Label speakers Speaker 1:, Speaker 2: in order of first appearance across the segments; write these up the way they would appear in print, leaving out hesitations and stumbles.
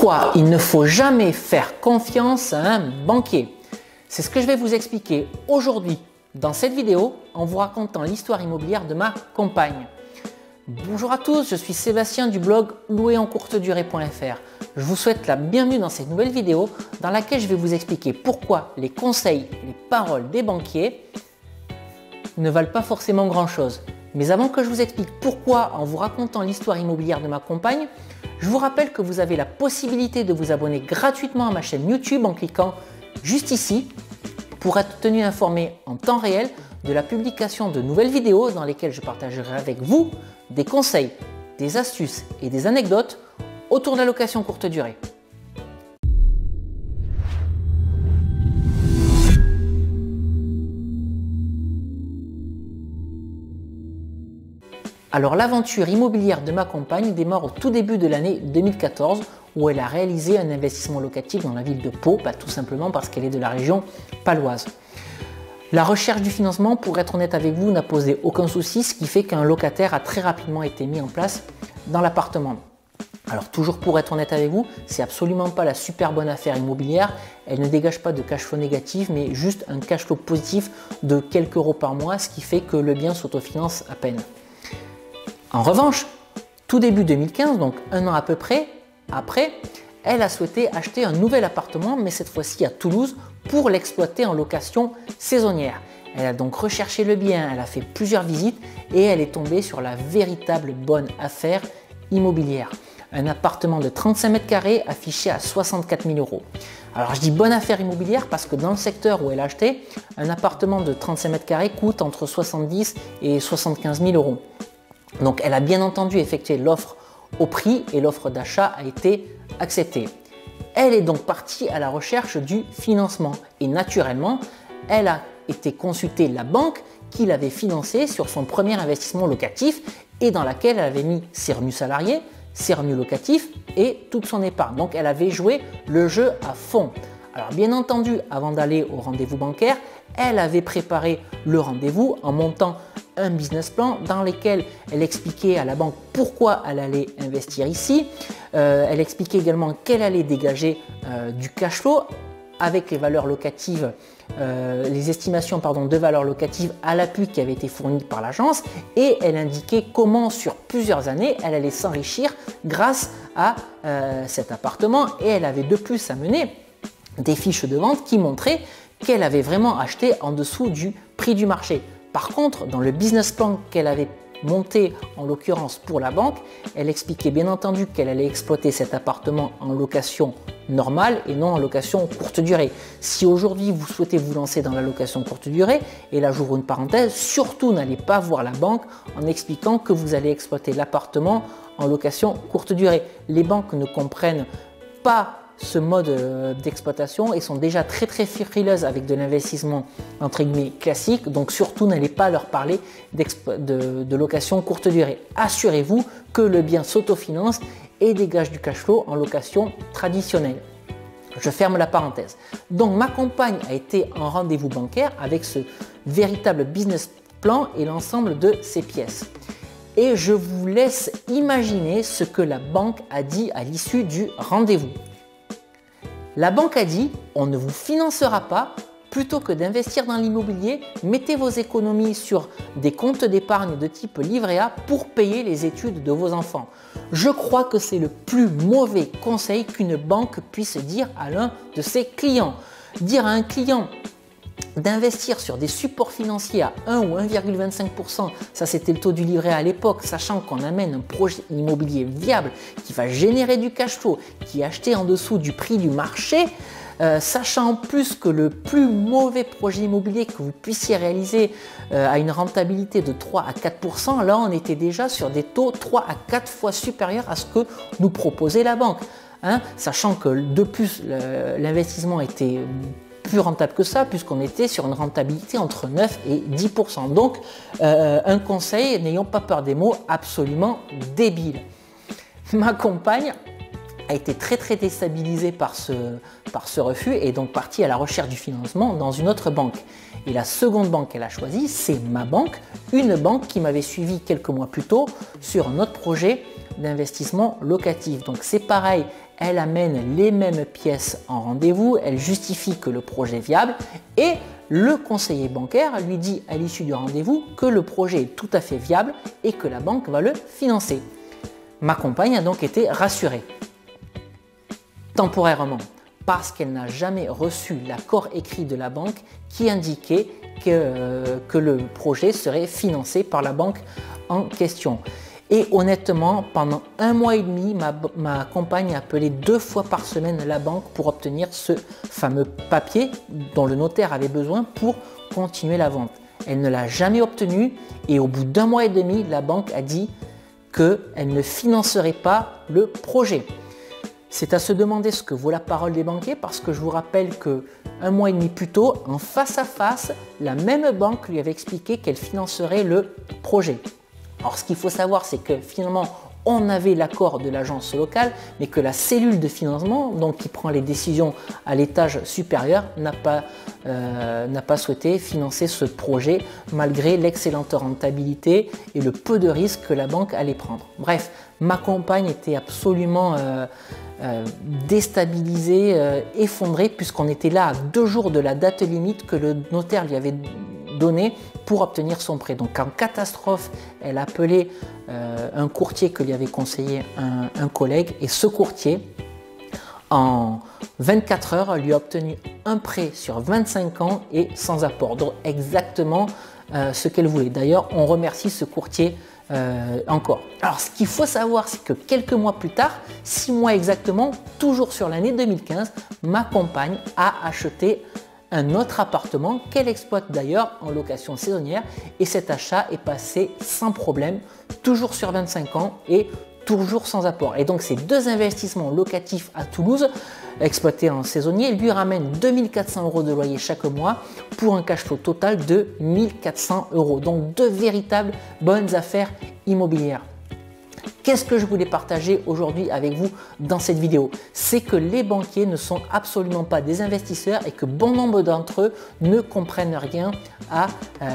Speaker 1: Pourquoi il ne faut jamais faire confiance à un banquier? C'est ce que je vais vous expliquer aujourd'hui dans cette vidéo en vous racontant l'histoire immobilière de ma compagne. Bonjour à tous, je suis Sébastien du blog louerencourtedurée.fr. Je vous souhaite la bienvenue dans cette nouvelle vidéo dans laquelle je vais vous expliquer pourquoi les conseils et les paroles des banquiers ne valent pas forcément grand chose. Mais avant que je vous explique pourquoi en vous racontant l'histoire immobilière de ma compagne, je vous rappelle que vous avez la possibilité de vous abonner gratuitement à ma chaîne YouTube en cliquant juste ici pour être tenu informé en temps réel de la publication de nouvelles vidéos dans lesquelles je partagerai avec vous des conseils, des astuces et des anecdotes autour de la location courte durée. Alors l'aventure immobilière de ma compagne démarre au tout début de l'année 2014 où elle a réalisé un investissement locatif dans la ville de Pau, tout simplement parce qu'elle est de la région paloise. La recherche du financement, pour être honnête avec vous, n'a posé aucun souci, ce qui fait qu'un locataire a très rapidement été mis en place dans l'appartement. Alors toujours pour être honnête avec vous, c'est absolument pas la super bonne affaire immobilière, elle ne dégage pas de cash flow négatif mais juste un cash flow positif de quelques euros par mois, ce qui fait que le bien s'autofinance à peine. En revanche, tout début 2015, donc un an à peu près après, elle a souhaité acheter un nouvel appartement, mais cette fois-ci à Toulouse, pour l'exploiter en location saisonnière. Elle a donc recherché le bien, elle a fait plusieurs visites et elle est tombée sur la véritable bonne affaire immobilière. Un appartement de 35 mètres carrés affiché à 64 000 euros. Alors je dis bonne affaire immobilière parce que dans le secteur où elle a acheté, un appartement de 35 mètres carrés coûte entre 70 et 75 000 euros. Donc elle a bien entendu effectué l'offre au prix et l'offre d'achat a été acceptée. Elle est donc partie à la recherche du financement et naturellement, elle a été consulter la banque qui l'avait financée sur son premier investissement locatif et dans laquelle elle avait mis ses revenus salariés, ses revenus locatifs et toute son épargne. Donc elle avait joué le jeu à fond. Alors bien entendu, avant d'aller au rendez-vous bancaire, elle avait préparé le rendez-vous en montant un business plan dans lequel elle expliquait à la banque pourquoi elle allait investir ici. Elle expliquait également qu'elle allait dégager du cash flow avec les valeurs locatives, les estimations de valeurs locatives à l'appui qui avaient été fournies par l'agence et elle indiquait comment sur plusieurs années elle allait s'enrichir grâce à cet appartement et elle avait de plus amené des fiches de vente qui montraient qu'elle avait vraiment acheté en dessous du prix du marché. Par contre, dans le business plan qu'elle avait monté, en l'occurrence pour la banque, elle expliquait bien entendu qu'elle allait exploiter cet appartement en location normale et non en location courte durée. Si aujourd'hui vous souhaitez vous lancer dans la location courte durée, et là j'ouvre une parenthèse, surtout n'allez pas voir la banque en expliquant que vous allez exploiter l'appartement en location courte durée. Les banques ne comprennent pas ce mode d'exploitation et sont déjà très frileuses avec de l'investissement entre guillemets classique, donc surtout n'allez pas leur parler de location courte durée. Assurez-vous que le bien s'autofinance et dégage du cash flow en location traditionnelle. Je ferme la parenthèse. Donc ma compagne a été en rendez-vous bancaire avec ce véritable business plan et l'ensemble de ses pièces. Et je vous laisse imaginer ce que la banque a dit à l'issue du rendez-vous. La banque a dit « on ne vous financera pas, plutôt que d'investir dans l'immobilier, mettez vos économies sur des comptes d'épargne de type livret A pour payer les études de vos enfants ». Je crois que c'est le plus mauvais conseil qu'une banque puisse dire à l'un de ses clients. Dire à un client d'investir sur des supports financiers à 1 ou 1,25%, ça c'était le taux du livret A à l'époque, sachant qu'on amène un projet immobilier viable qui va générer du cash flow, qui est acheté en dessous du prix du marché, sachant en plus que le plus mauvais projet immobilier que vous puissiez réaliser a une rentabilité de 3 à 4%, là on était déjà sur des taux 3 à 4 fois supérieurs à ce que nous proposait la banque. Sachant que de plus l'investissement était plus rentable que ça puisqu'on était sur une rentabilité entre 9 et 10%. Donc un conseil, n'ayons pas peur des mots, absolument débile. Ma compagne a été très déstabilisée par ce refus et est donc partie à la recherche du financement dans une autre banque. Et la seconde banque qu'elle a choisie, c'est ma banque, une banque qui m'avait suivi quelques mois plus tôt sur un autre projet d'investissement locatif. Donc c'est pareil, elle amène les mêmes pièces en rendez-vous, elle justifie que le projet est viable et le conseiller bancaire lui dit à l'issue du rendez-vous que le projet est tout à fait viable et que la banque va le financer. Ma compagne a donc été rassurée. Temporairement, parce qu'elle n'a jamais reçu l'accord écrit de la banque qui indiquait que le projet serait financé par la banque en question. Et honnêtement, pendant 1 mois et demi, ma compagne a appelé 2 fois par semaine la banque pour obtenir ce fameux papier dont le notaire avait besoin pour continuer la vente. Elle ne l'a jamais obtenu et au bout d'1 mois et demi, la banque a dit qu'elle ne financerait pas le projet. C'est à se demander ce que vaut la parole des banquiers parce que je vous rappelle que 1 mois et demi plus tôt, en face à face, la même banque lui avait expliqué qu'elle financerait le projet. Alors ce qu'il faut savoir, c'est que finalement, on avait l'accord de l'agence locale, mais que la cellule de financement, donc qui prend les décisions à l'étage supérieur, n'a pas souhaité financer ce projet malgré l'excellente rentabilité et le peu de risques que la banque allait prendre. Bref, ma compagne était absolument déstabilisée, effondrée, puisqu'on était là à 2 jours de la date limite que le notaire lui avait donnée pour obtenir son prêt. Donc en catastrophe, elle a appelé un courtier que lui avait conseillé un collègue et ce courtier, en 24 heures, lui a obtenu un prêt sur 25 ans et sans apport. Donc exactement ce qu'elle voulait. D'ailleurs, on remercie ce courtier encore. Alors ce qu'il faut savoir, c'est que quelques mois plus tard, 6 mois exactement, toujours sur l'année 2015, ma compagne a acheté un autre appartement qu'elle exploite d'ailleurs en location saisonnière et cet achat est passé sans problème, toujours sur 25 ans et toujours sans apport. Et donc ces 2 investissements locatifs à Toulouse, exploités en saisonnier, lui ramènent 2 400 € de loyer chaque mois pour un cash flow total de 1 400 €. Donc 2 véritables bonnes affaires immobilières. Qu'est-ce que je voulais partager aujourd'hui avec vous dans cette vidéo? C'est que les banquiers ne sont absolument pas des investisseurs et que bon nombre d'entre eux ne comprennent rien à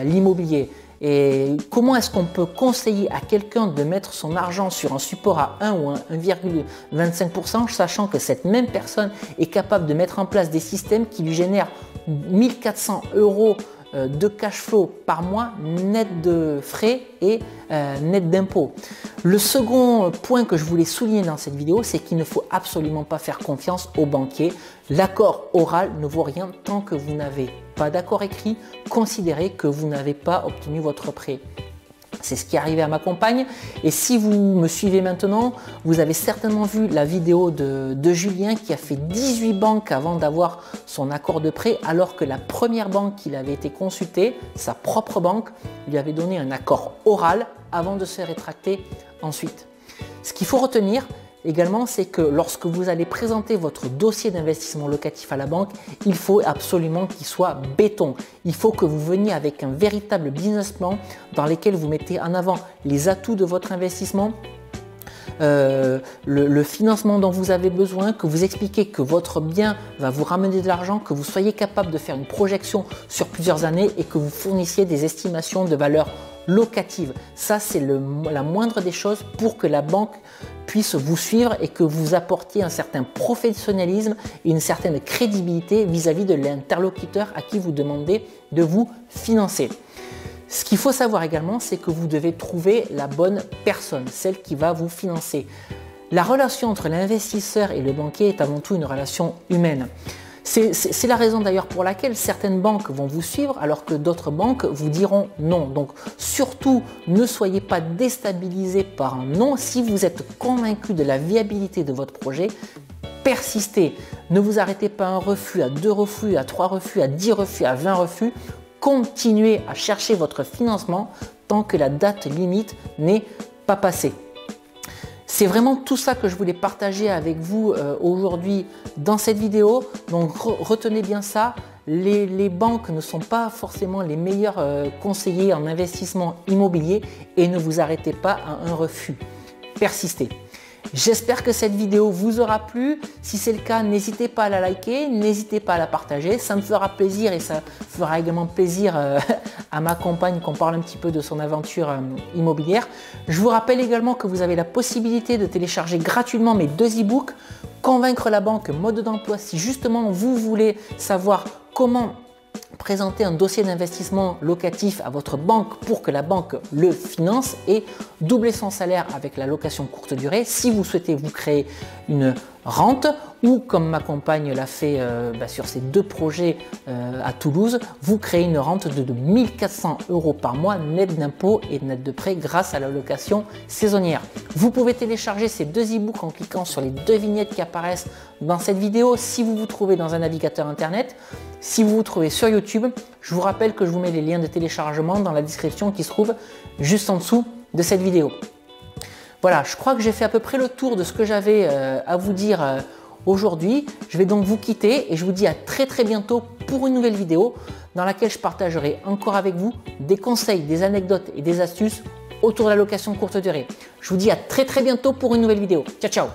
Speaker 1: l'immobilier. Et comment est-ce qu'on peut conseiller à quelqu'un de mettre son argent sur un support à 1 ou 1,25%, sachant que cette même personne est capable de mettre en place des systèmes qui lui génèrent 1 400 € de cash flow par mois net de frais et net d'impôts. Le second point que je voulais souligner dans cette vidéo, c'est qu'il ne faut absolument pas faire confiance aux banquiers. L'accord oral ne vaut rien tant que vous n'avez pas d'accord écrit. Considérez que vous n'avez pas obtenu votre prêt. C'est ce qui est arrivé à ma compagne et si vous me suivez maintenant, vous avez certainement vu la vidéo de Julien qui a fait 18 banques avant d'avoir son accord de prêt alors que la première banque qu'il avait été consultée, sa propre banque, lui avait donné un accord oral avant de se rétracter ensuite. Ce qu'il faut retenir également, c'est que lorsque vous allez présenter votre dossier d'investissement locatif à la banque, il faut absolument qu'il soit béton. Il faut que vous veniez avec un véritable business plan dans lequel vous mettez en avant les atouts de votre investissement, le financement dont vous avez besoin, que vous expliquez que votre bien va vous ramener de l'argent, que vous soyez capable de faire une projection sur plusieurs années et que vous fournissiez des estimations de valeur locative. Ça, c'est la moindre des choses pour que la banque puisse vous suivre et que vous apportiez un certain professionnalisme et une certaine crédibilité vis-à-vis de l'interlocuteur à qui vous demandez de vous financer. Ce qu'il faut savoir également, c'est que vous devez trouver la bonne personne, celle qui va vous financer. La relation entre l'investisseur et le banquier est avant tout une relation humaine. C'est la raison d'ailleurs pour laquelle certaines banques vont vous suivre alors que d'autres banques vous diront non. Donc surtout, ne soyez pas déstabilisés par un non. Si vous êtes convaincu de la viabilité de votre projet, persistez. Ne vous arrêtez pas à un refus, à 2 refus, à 3 refus, à 10 refus, à 20 refus. Continuez à chercher votre financement tant que la date limite n'est pas passée. C'est vraiment tout ça que je voulais partager avec vous aujourd'hui dans cette vidéo. Donc retenez bien ça, les banques ne sont pas forcément les meilleurs conseillers en investissement immobilier et ne vous arrêtez pas à un refus. Persistez. J'espère que cette vidéo vous aura plu. Si c'est le cas, n'hésitez pas à la liker, n'hésitez pas à la partager. Ça me fera plaisir et ça fera également plaisir à ma compagne qu'on parle un petit peu de son aventure immobilière. Je vous rappelle également que vous avez la possibilité de télécharger gratuitement mes 2 e-books convaincre la banque, mode d'emploi, si justement vous voulez savoir comment présenter un dossier d'investissement locatif à votre banque pour que la banque le finance et doubler son salaire avec la location courte durée. Si vous souhaitez vous créer une rente ou comme ma compagne l'a fait sur ces 2 projets à Toulouse, vous créez une rente de 1400 € par mois net d'impôts et net de prêts grâce à la location saisonnière. Vous pouvez télécharger ces 2 e-books en cliquant sur les 2 vignettes qui apparaissent dans cette vidéo si vous vous trouvez dans un navigateur internet. Si vous vous trouvez sur YouTube, je vous rappelle que je vous mets les liens de téléchargement dans la description qui se trouve juste en dessous de cette vidéo. Voilà, je crois que j'ai fait à peu près le tour de ce que j'avais à vous dire aujourd'hui. Je vais donc vous quitter et je vous dis à très bientôt pour une nouvelle vidéo dans laquelle je partagerai encore avec vous des conseils, des anecdotes et des astuces autour de la location courte durée. Je vous dis à très bientôt pour une nouvelle vidéo. Ciao, ciao!